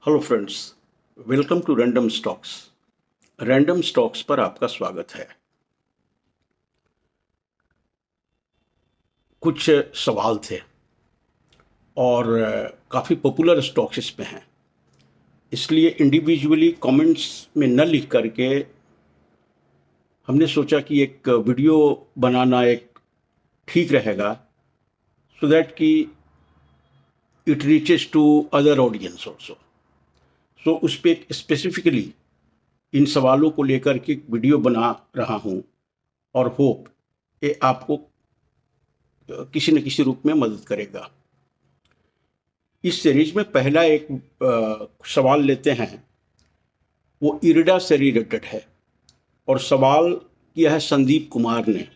Hello friends, welcome to random stocks. Random stocks पर आपका स्वागत है। कुछ सवाल थे और काफ़ी पॉपुलर स्टॉक्स इसमें हैं, इसलिए इंडिविजुअली कमेंट्स में न लिख करके हमने सोचा कि एक वीडियो बनाना एक ठीक रहेगा, सो दैट कि it reaches to other audience also. So उस पर स्पेसिफिकली इन सवालों को लेकर के वीडियो बना रहा हूँ और होप ये आपको किसी न किसी रूप में मदद करेगा। इस सीरीज में पहला एक सवाल लेते हैं, वो इरडा से रिलेटेड है और सवाल किया है संदीप कुमार ने।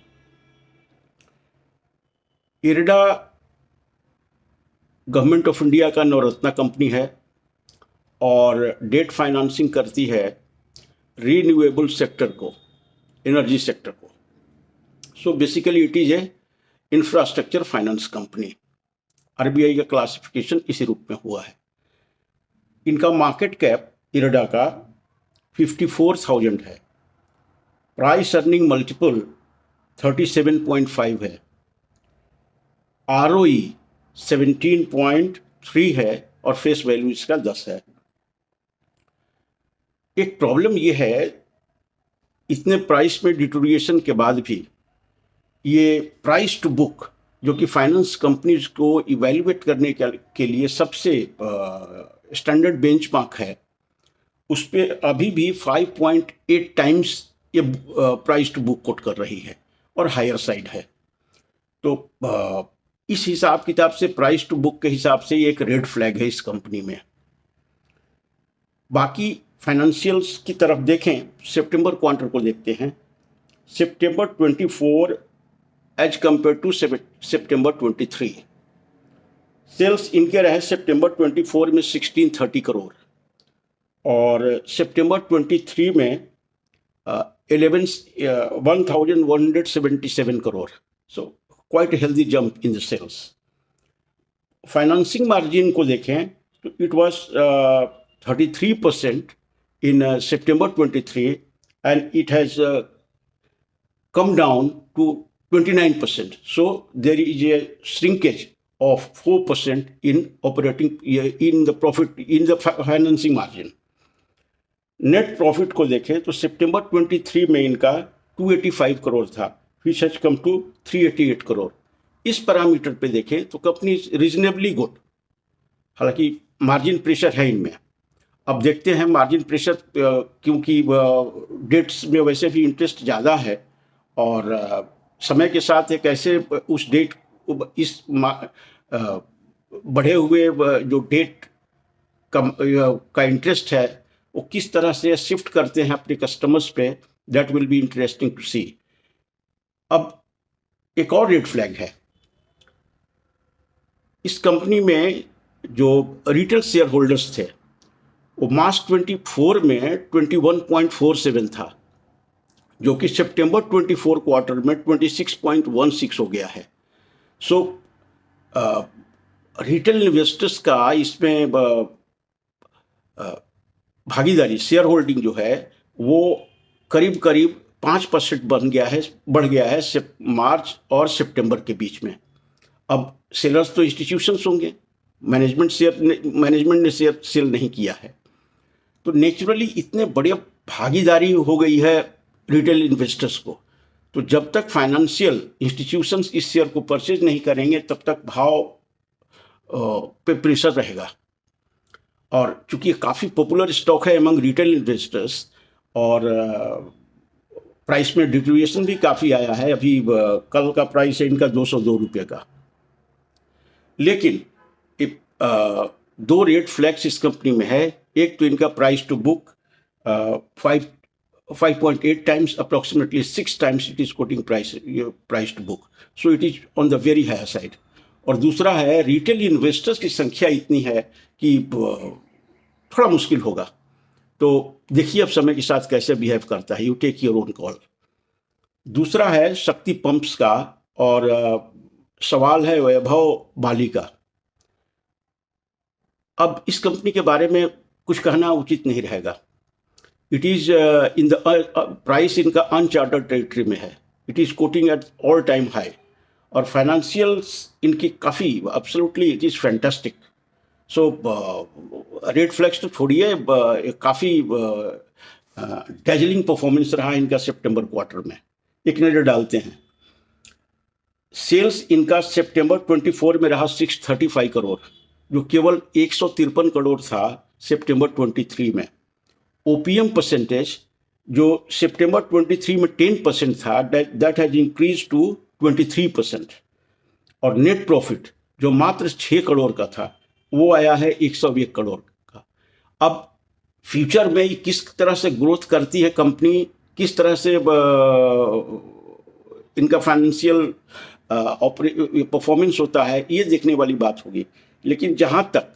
इरडा गवर्नमेंट ऑफ इंडिया का नवरत्ना कंपनी है और डेट फाइनेंसिंग करती है रीन्यूएबल सेक्टर को, एनर्जी सेक्टर को। So basically it is a infrastructure finance company. RBI का क्लासिफिकेशन इसी रूप में हुआ है। इनका मार्केट कैप इरडा का 54,000 है। प्राइस अर्निंग मल्टीपल 37.5 है। आरओई 17.3 है और फेस वैल्यू इसका 10 है। एक प्रॉब्लम यह है, इतने प्राइस में डिटोरिएशन के बाद भी ये प्राइस टू बुक, जो कि फाइनेंस कंपनीज को इवैल्यूएट करने के लिए सबसे स्टैंडर्ड बेंचमार्क है, उस पर अभी भी 5.8 टाइम्स ये प्राइस टू बुक कोट कर रही है और हायर साइड है। तो इस हिसाब किताब से, प्राइस टू बुक के हिसाब से, ये एक रेड फ्लैग है इस कंपनी में। बाकी फाइनेंशियल्स की तरफ देखें, सितंबर क्वार्टर को देखते हैं। सितंबर 24 एज कंपेयर टू सितंबर 23, सेल्स इनके रहे सितंबर 24 में 1630 करोड़ और सितंबर 23 में 1177 crore. So quite healthy jump in the sales. Financing margin को देखें तो it was 33% in September 23 and it has come down to 29%. So there is a shrinkage of 4% in operating in the profit in the financing margin. Net profit को देखें तो सितंबर 23 में इनका 285 करोड़ था, which has come to 388 crore. इस parameter पे देखें तो कंपनी रीजनेबली गुड, हालांकि मार्जिन प्रेशर है इनमें। अब देखते हैं मार्जिन प्रेशर, क्योंकि डेट्स में वैसे भी इंटरेस्ट ज़्यादा है और समय के साथ एक ऐसे उस डेट इस बढ़े हुए जो डेट का इंटरेस्ट है वो किस तरह से शिफ्ट करते हैं अपने कस्टमर्स पे, that will be interesting to see. अब एक और रेड फ्लैग है इस कंपनी में, जो रिटेल शेयर होल्डर्स थे वो मार्च 24 में 21.47 था, जो कि सितंबर 24 क्वार्टर में 26.16 हो गया है। सो रिटेल इन्वेस्टर्स का इसमें भागीदारी, शेयर होल्डिंग जो है वो करीब करीब 5% बढ़ गया है मार्च और सितंबर के बीच में। अब सेलर्स तो इंस्टीट्यूशंस होंगे, मैनेजमेंट ने शेयर सेल नहीं किया है, तो नेचुरली इतने बड़े भागीदारी हो गई है रिटेल इन्वेस्टर्स को। तो जब तक फाइनेंशियल इंस्टीट्यूशंस इस शेयर को परचेज नहीं करेंगे तब तक भाव पे प्रेशर रहेगा। और चूंकि काफ़ी पॉपुलर स्टॉक है अमंग रिटेल इन्वेस्टर्स और प्राइस में डिटोरिएशन भी काफ़ी आया है। अभी कल का प्राइस है इनका 202 रुपये का। लेकिन दो रेड फ्लैग्स इस कंपनी में है। एक तो इनका price to book 5.8 times, approximately 6 times it is quoting price to book, so it is on the very higher side. और दूसरा है रिटेल इन्वेस्टर्स की संख्या इतनी है कि थोड़ा मुश्किल होगा। तो देखिए अब समय के साथ कैसे बिहेव करता है, you take your own call. दूसरा है शक्ति पंप्स का और सवाल है वैभव बाली का। अब इस कंपनी के बारे में कुछ कहना उचित नहीं रहेगा। It is in the price इनका अनचार्टर्ड टेरिटरी में है, it is coating at all time high, और फाइनेंशियल्स इनकी काफ़ी absolutely it is fantastic. So red flags तो छोड़िए, काफ़ी डैजलिंग परफॉर्मेंस रहा इनका सितंबर क्वार्टर में। एक नज़र डालते हैं, सेल्स इनका सितंबर 24 में रहा 635 करोड़, जो केवल 153 करोड़ था सितंबर 23 में। ओपीएम परसेंटेज जो सितंबर 23 में 10% था, दैट हैज इंक्रीज टू 23%, और नेट प्रॉफिट जो मात्र 6 करोड़ का था वो आया है 101 करोड़ का। अब फ्यूचर में किस तरह से ग्रोथ करती है कंपनी, किस तरह से इनका फाइनेंशियल परफॉर्मेंस होता है, ये देखने वाली बात होगी। लेकिन जहाँ तक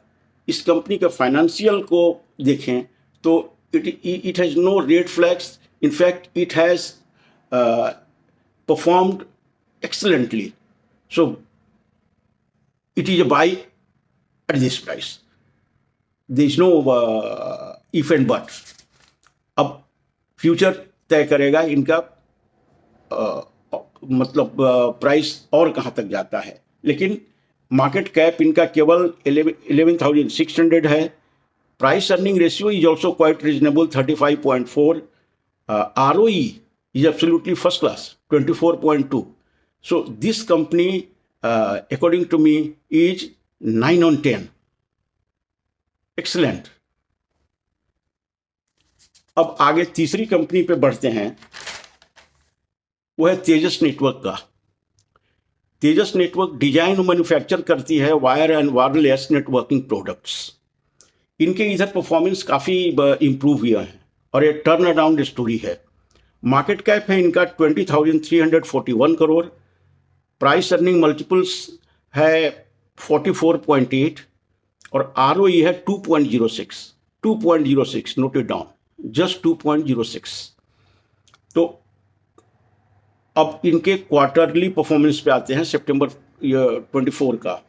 इस कंपनी का फाइनेंशियल को देखें तो it has no red flags. In fact, it has performed excellently. So it is a buy at this price. There is no if and but. अब फ्यूचर तय करेगा इनका मतलब प्राइस और कहाँ तक जाता है। लेकिन मार्केट कैप इनका केवल 11,600 है। Price earning ratio is also quite reasonable, 35.4. ROE is absolutely first class, 24.2. So this company, according to me, is 9 on 10. Excellent. अब आगे तीसरी कंपनी पे बढ़ते हैं, वो है तेजस नेटवर्क का। तेजस नेटवर्क डिजाइन और मैन्युफैक्चर करती है wire and wireless networking products. इनके इधर परफॉर्मेंस काफ़ी इम्प्रूव हुआ है और ये टर्न अराउंड स्टोरी है। मार्केट कैप है इनका 20,341 करोड़, प्राइस अर्निंग मल्टीपल्स है 44.8 और ROE है 2.06, नोटेड डाउन, जस्ट 2.06। तो अब इनके क्वार्टरली परफॉर्मेंस पे आते हैं। सितंबर 24 का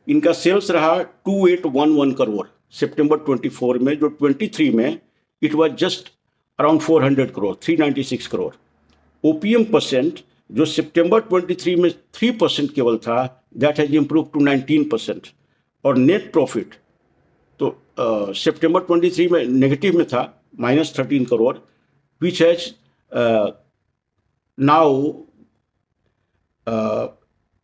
इनका सेल्स रहा 2811 करोड़ सितंबर 24 में, जो 23 में it was just around 400 crore, 396 crore. OPM percent जो सितंबर 23 में 3% केवल था, दैट हैज इम्प्रूव टू 19%। और नेट प्रॉफिट तो सितंबर 23 में नेगेटिव में था, -13 crore, which has now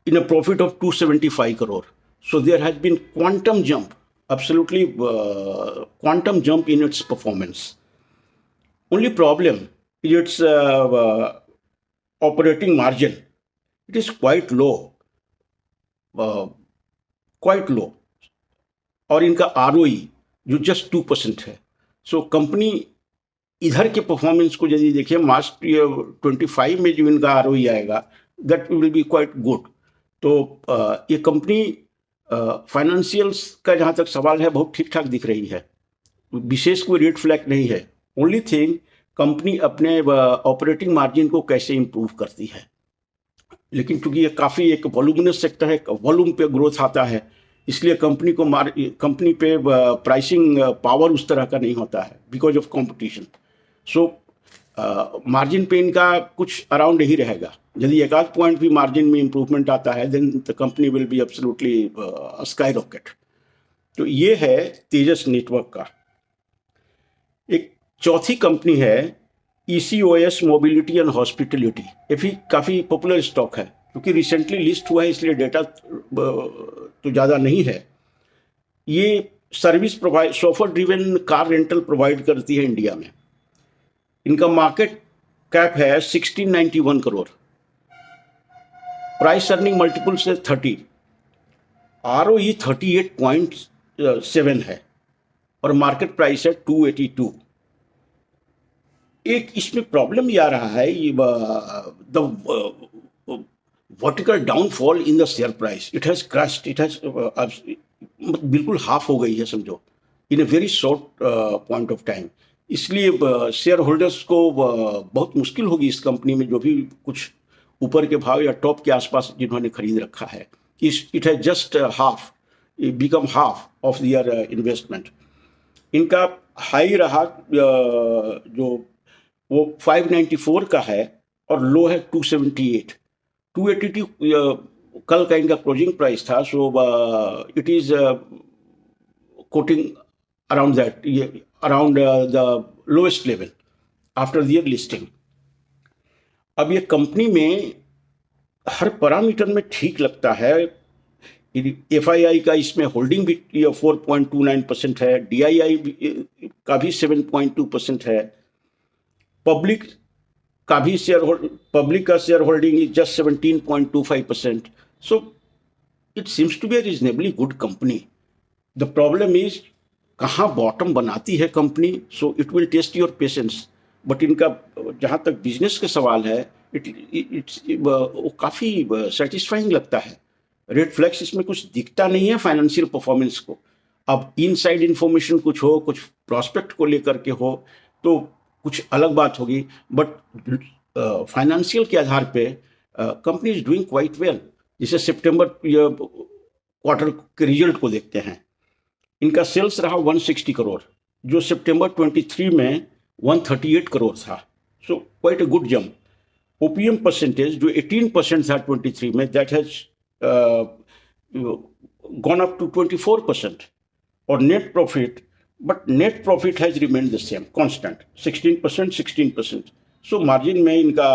in a profit of 275 crore. So there has been quantum jump, absolutely quantum jump in its performance. Only problem is its operating margin. It is quite low, quite low. और इनका ROE जो just 2% है। So company इधर के performance को यदि देखें, मार्च 25 में जो इनका ROE आएगा, that will B quite good. तो ये कंपनी फाइनेंशियल्स का जहाँ तक सवाल है बहुत ठीक ठाक दिख रही है, विशेष कोई रेड फ्लैग नहीं है। ओनली थिंग कंपनी अपने ऑपरेटिंग मार्जिन को कैसे इम्प्रूव करती है। लेकिन चूंकि ये काफ़ी एक वॉल्यूमिनस सेक्टर है, वॉल्यूम पे ग्रोथ आता है, इसलिए कंपनी पे प्राइसिंग पावर उस तरह का नहीं होता है because of competition. So margin पे इनका कुछ अराउंड ही रहेगा। यदि एक आध पॉइंट भी मार्जिन में इंप्रूवमेंट आता है, then the company will be absolutely sky rocket. तो ये है तेजस नेटवर्क का। एक चौथी कंपनी है ECOS मोबिलिटी एंड हॉस्पिटलिटी। ये भी काफ़ी पॉपुलर स्टॉक है, क्योंकि रिसेंटली लिस्ट हुआ है इसलिए डेटा तो ज़्यादा नहीं है। ये service provide, software driven car rental provide करती है इंडिया में। इनका मार्केट कैप है 1691 करोड़, प्राइस अर्निंग मल्टीपल से 30, ROE 38.7 है और मार्केट प्राइस है 282। एक इसमें प्रॉब्लम ये आ रहा है, the vertical downfall in the share price, it has crushed, it has बिल्कुल हाफ हो गई है समझो, in a very short point of time. इसलिए शेयर होल्डर्स को बहुत मुश्किल होगी इस कंपनी में, जो भी कुछ ऊपर के भाव या टॉप के आसपास जिन्होंने खरीद रखा है। It has just become half of their investment. इनका हाई रहा जो वो 594 का है और लो है 278। 282 कल का इनका क्लोजिंग प्राइस था, so it is quoting around that, around the lowest level after their listing. अब ये कंपनी में हर पैरामीटर में ठीक लगता है। एफआईआई का इसमें होल्डिंग भी 4.29% है, डीआईआई का भी 7.2% है, पब्लिक का share holding is just 17.25%. So it seems to be a reasonably good company. The problem is कहाँ बॉटम बनाती है company, so it will test your patience. But इनका जहाँ तक बिजनेस का सवाल है, वो काफ़ी सेटिस्फाइंग लगता है। रेड फ्लैग्स इसमें कुछ दिखता नहीं है फाइनेंशियल परफॉर्मेंस को। अब इनसाइड इंफॉर्मेशन कुछ हो, कुछ प्रॉस्पेक्ट को लेकर के हो तो कुछ अलग बात होगी, बट फाइनेंशियल के आधार पे company is doing quite well. जैसे सितंबर क्वार्टर के रिजल्ट को देखते हैं, इनका सेल्स रहा 160 करोड़, जो सितंबर 23 में 138 करोड़ था, so quite a good jump. OPM percentage जो 18% था 23 में, that has gone up to 24%। और net profit, but net profit has remained the same constant 16%। So margin में इनका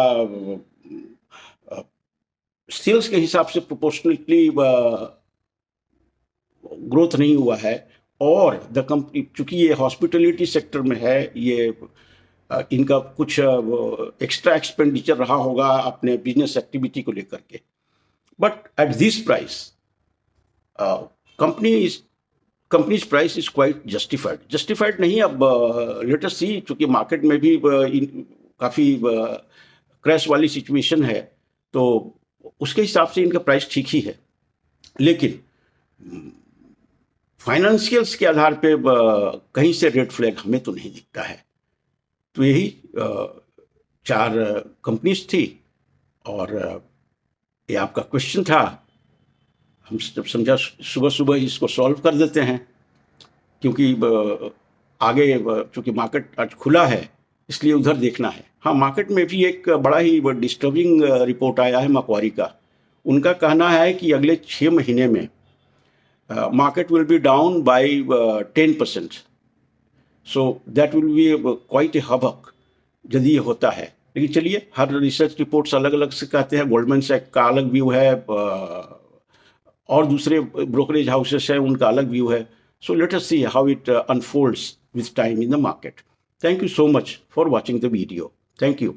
सेल्स के हिसाब से प्रोपोर्शनली ग्रोथ नहीं हुआ है। और द कंपनी चूंकि ये हॉस्पिटलिटी सेक्टर में है, ये इनका कुछ एक्स्ट्रा एक्सपेंडिचर रहा होगा अपने बिजनेस एक्टिविटी को लेकर के। But at this price companies price is quite justified नहीं। अब लेट अस सी, चूंकि मार्केट में भी काफ़ी क्रैश वाली सिचुएशन है, तो उसके हिसाब से इनका प्राइस ठीक ही है। लेकिन फाइनेंशियल्स के आधार पे कहीं से रेड फ्लैग हमें तो नहीं दिखता है। तो यही 4 कंपनीज थी और ये आपका क्वेश्चन था। हम जब समझा सुबह सुबह इसको सॉल्व कर देते हैं, क्योंकि आगे चूँकि मार्केट आज खुला है इसलिए उधर देखना है। हाँ, मार्केट में भी एक बड़ा ही डिस्टर्बिंग रिपोर्ट आया है मक्वारी का। उनका कहना है कि अगले 6 महीने में market will be down by 10%. So that will be quite a havoc यदि ये होता है। लेकिन चलिए, हर रिसर्च रिपोर्ट्स अलग अलग से कहते हैं। गोल्डमैन सैक्स का अलग व्यू है और दूसरे ब्रोकरेज हाउसेस हैं उनका अलग व्यू है। So let us see how it unfolds with time in the market. Thank you so much for watching the video. Thank you.